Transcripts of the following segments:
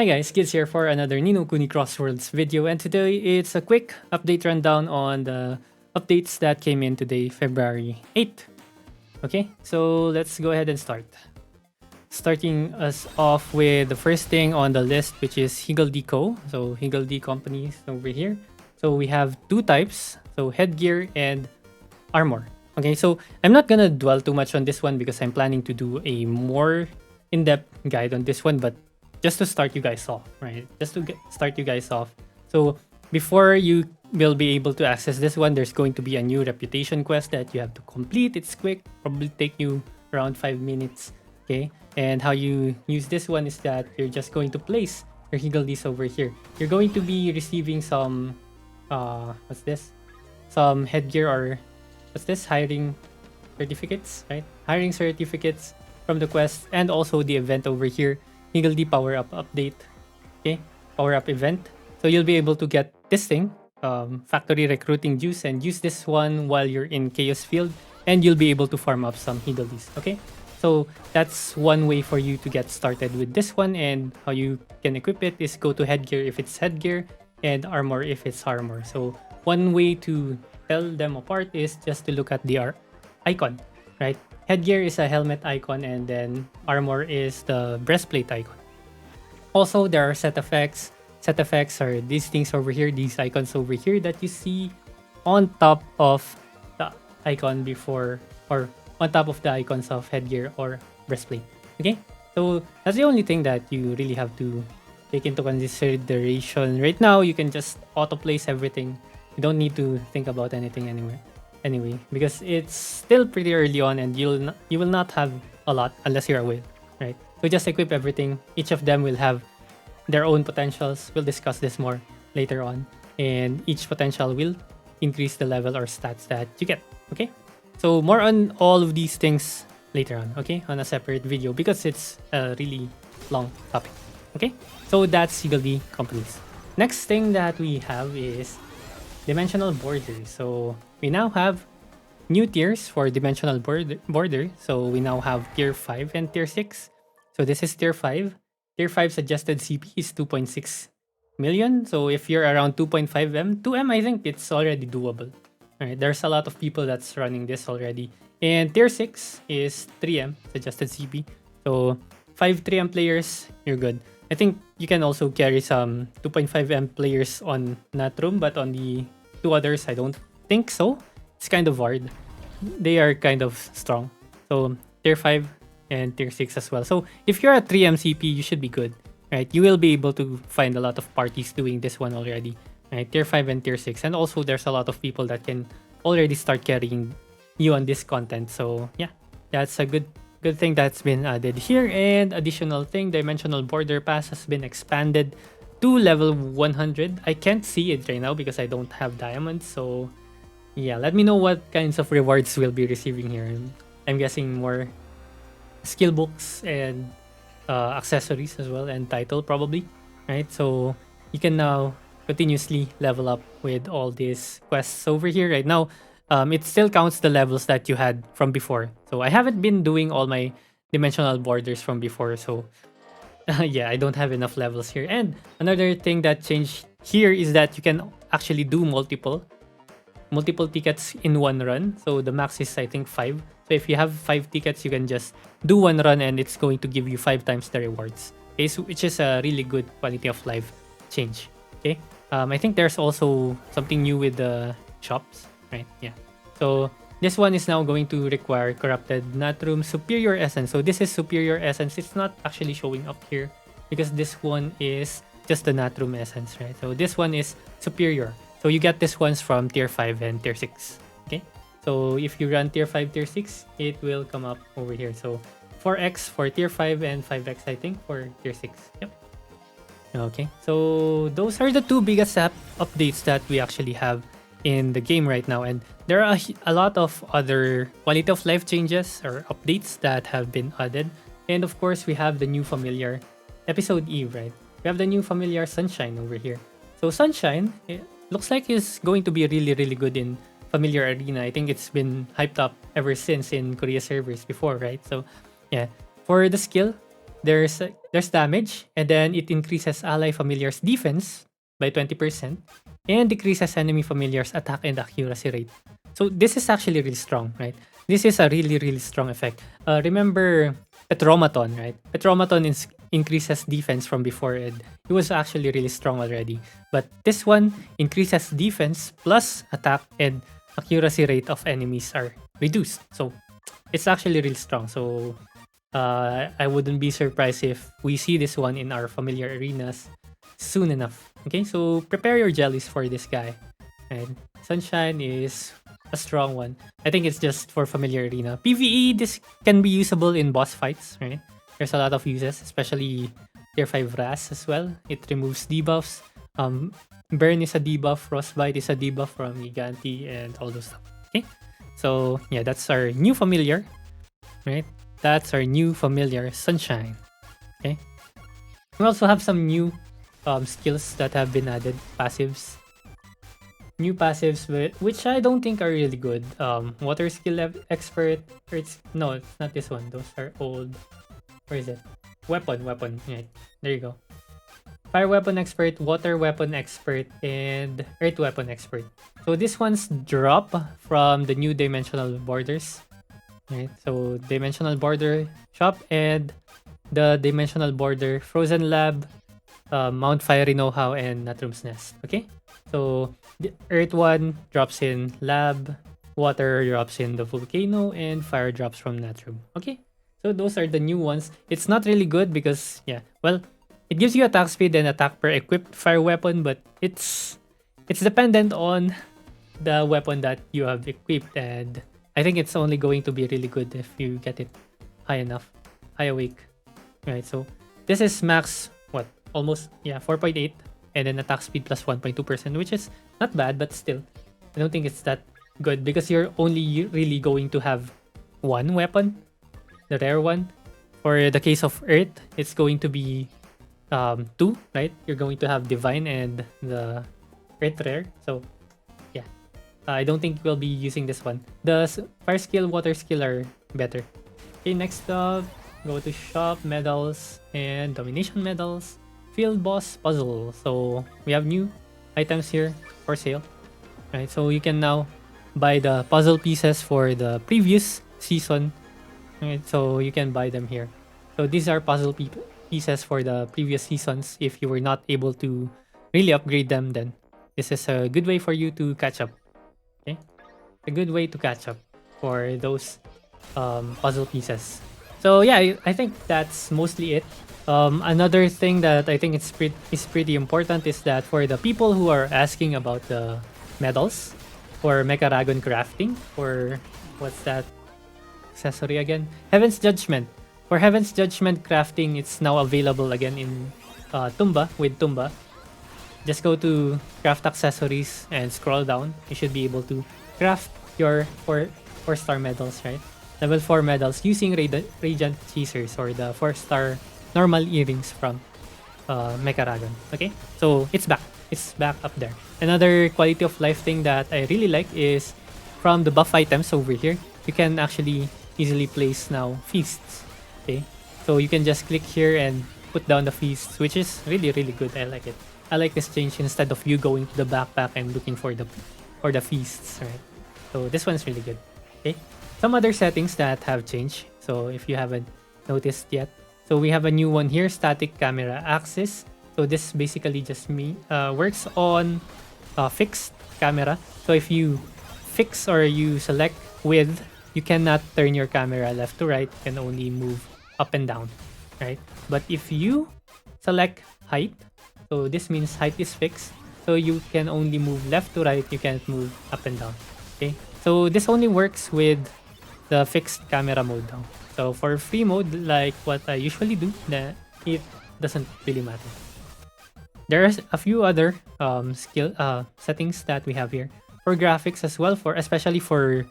Hi guys, Kids here for another Kuni Crossworlds video, and today it's a quick update rundown on the updates that came in today, February 8th. Okay, so let's go ahead and start. Starting us off with the first thing on the list, which is Higgledy Co. So Higgledy companies over here. So we have two types, so headgear and armor. Okay, so I'm not gonna dwell too much on this one because I'm planning to do a more in-depth guide on this one, but just to start you guys off, right? Just to start you guys off. So before you will be able to access this one, there's going to be a new reputation quest that you have to complete. It's quick, probably take you around 5 minutes. Okay, and how you use this one is that you're just going to place your Higgledies over here. You're going to be receiving some what's this? Some headgear, or what's this? Hiring certificates, right? Hiring certificates from the quest, and also the event over here, Higgledy Power Up Update. Okay, Power Up event. So you'll be able to get this thing, factory recruiting juice, and use this one while you're in Chaos Field, and you'll be able to farm up some Higgledies. Okay, so that's one way for you to get started with this one, and how you can equip it is go to headgear if it's headgear, and armor if it's armor. So one way to tell them apart is just to look at the icon, right? Headgear is a helmet icon, and then armor is the breastplate icon. Also, there are set effects. Set effects are these things over here, these icons over here that you see on top of the icon before, or on top of the icons of headgear or breastplate. Okay, so that's the only thing that you really have to take into consideration. Right now, you can just auto place everything. You don't need to think about anything anyway, because it's still pretty early on, and you will not have a lot unless you're a whale, right? So just equip everything. Each of them will have their own potentials. We'll discuss this more later on, and each potential will increase the level or stats that you get. Okay, so more on all of these things later on, okay, on a separate video, because it's a really long topic. Okay, so that's Higgledy companies. Next thing that we have is dimensional borders. So we now have new tiers for dimensional border. So we now have tier 5 and tier 6. So this is tier 5. Tier 5 suggested CP is 2.6 million. So if you're around 2.5M, 2M, I think it's already doable. All right, there's a lot of people that's running this already. And tier 6 is 3M suggested CP. So 5 3M players, you're good. I think you can also carry some 2.5M players on that room, but on the two others, I don't think so. It's kind of hard. They are kind of strong. So tier 5 and tier 6 as well. So if you're a 3M CP, you should be good, right? You will be able to find a lot of parties doing this one already, right? Tier 5 and tier 6. And also there's a lot of people that can already start carrying you on this content. So yeah, that's a good thing that's been added here. And additional thing, dimensional border pass has been expanded to level 100. I can't see it right now because I don't have diamonds. So yeah, let me know what kinds of rewards we'll be receiving here. I'm guessing more skill books and accessories as well, and title probably, right? So you can now continuously level up with all these quests over here. Right now, it still counts the levels that you had from before. So I haven't been doing all my dimensional borders from before. So yeah, I don't have enough levels here. And another thing that changed here is that you can actually do multiple tickets in one run. So the max is, I think, 5. So if you have 5 tickets, you can just do one run and it's going to give you 5 times the rewards. Okay, so, which is a really good quality of life change. Okay, I think there's also something new with the shops, right? Yeah, so this one is now going to require corrupted natrum superior essence. So this is superior essence. It's not actually showing up here because this one is just the natrum essence, right? So this one is superior. So you get this ones from tier 5 and tier 6. Okay, so if you run tier 5, tier 6, it will come up over here. So 4x for tier 5 and 5x, I think, for tier 6. Yep. Okay, so those are the two biggest updates that we actually have in the game right now. And there are a lot of other quality of life changes or updates that have been added. And of course, we have the new familiar episode Eve, right? We have the new familiar Sunshine over here. So Sunshine, it looks like is going to be really good in familiar arena. I think it's been hyped up ever since in Korea servers before, right? So yeah, for the skill, there's damage, and then it increases ally familiars defense by 20% and decreases enemy familiars attack and accuracy rate. So this is actually really strong, right? This is a really strong effect. Remember Petromaton, right? Petromaton increases defense from before, and it was actually really strong already. But this one increases defense plus attack and accuracy rate of enemies are reduced. So it's actually really strong. So I wouldn't be surprised if we see this one in our familiar arenas soon enough. Okay, so prepare your jellies for this guy. And Sunshine is a strong one. I think it's just for familiar arena. PvE, this can be usable in boss fights, right? There's a lot of uses, especially tier 5 Ras as well. It removes debuffs. Burn is a debuff, Frostbite is a debuff from Giganti, and all those stuff. Okay, so yeah, that's our new familiar, right? That's our new familiar, Sunshine. Okay, we also have some new skills that have been added, passives. New passives, which I don't think are really good. Water skill expert. No, it's not this one. Those are old. Where is it? Weapon. Right, there you go. Fire weapon expert, water weapon expert, and earth weapon expert. So this one's drop from the new dimensional borders. Right. So dimensional border shop and the dimensional border frozen lab, Mount Fiery Know-how, and Natrum's Nest. Okay. So the earth one drops in lab, water drops in the volcano, and fire drops from Natrum. Okay, so those are the new ones. It's not really good because, yeah, well, it gives you attack speed and attack per equipped fire weapon, but it's dependent on the weapon that you have equipped, and I think it's only going to be really good if you get it high enough, high awake. Right, so this is max, what, almost, yeah, 4.8. And then attack speed plus 1.2%, which is not bad, but still, I don't think it's that good because you're only really going to have one weapon, the rare one. For the case of Earth, it's going to be two, right? You're going to have Divine and the Earth rare. So, yeah, I don't think we'll be using this one. The Fire skill, Water skill are better. Okay, next up, go to Shop, Medals, and Domination Medals. Field boss puzzle. So we have new items here for sale, right? So you can now buy the puzzle pieces for the previous season, right? So you can buy them here. So these are puzzle pieces for the previous seasons. If you were not able to really upgrade them, then this is a good way for you to catch up. Okay, a good way to catch up for those puzzle pieces. So yeah, I think that's mostly it. Another thing that I think is pretty important is that for the people who are asking about the medals for Mecha Dragon crafting, or what's that accessory again? Heaven's Judgment. For Heaven's Judgment crafting, it's now available again in Tumba, with Tumba. Just go to craft accessories and scroll down. You should be able to craft your 4-star medals, right? Level 4 medals using Radiant Chasers or the 4-star normal earrings from Mecha Dragon. Okay, so it's back. It's back up there. Another quality of life thing that I really like is from the buff items over here. You can actually easily place now feasts. Okay, so you can just click here and put down the feasts, which is really good. I like it. I like this change instead of you going to the backpack and looking for the feasts, right? So this one's really good. Okay, some other settings that have changed. So if you haven't noticed yet, so we have a new one here, static camera axis. So this basically just works on fixed camera. So if you fix or you select width, you cannot turn your camera left to right. You can only move up and down, right? But if you select height, so this means height is fixed. So you can only move left to right. You can't move up and down. Okay. So this only works with the fixed camera mode now. So for free mode, like what I usually do, it doesn't really matter. There are a few other skill settings that we have here for graphics as well, for especially for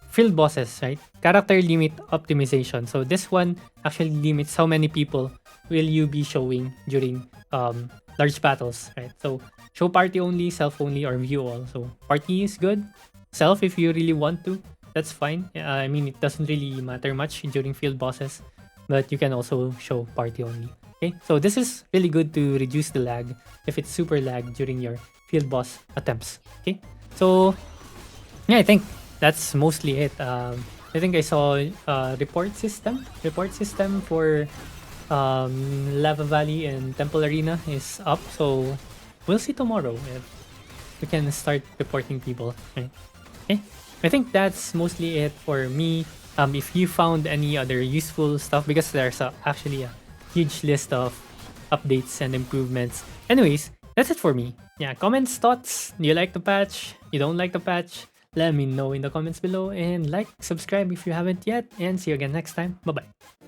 field bosses, right? Character limit optimization. So this one actually limits how many people will you be showing during large battles, right? So show party only, self only, or view all. So party is good. Self, if you really want to, that's fine. I mean, it doesn't really matter much during field bosses. but you can also show party only. Okay, so this is really good to reduce the lag if it's super lag during your field boss attempts. Okay, so yeah, I think that's mostly it. I think I saw report system for Lava Valley and Temple Arena is up, so we'll see tomorrow if we can start reporting people. Right? Okay, I think that's mostly it for me. If you found any other useful stuff, because there's actually a huge list of updates and improvements. Anyways, that's it for me. Yeah, comments, thoughts. Do you like the patch? You don't like the patch? Let me know in the comments below, and like, subscribe if you haven't yet, and see you again next time. Bye bye.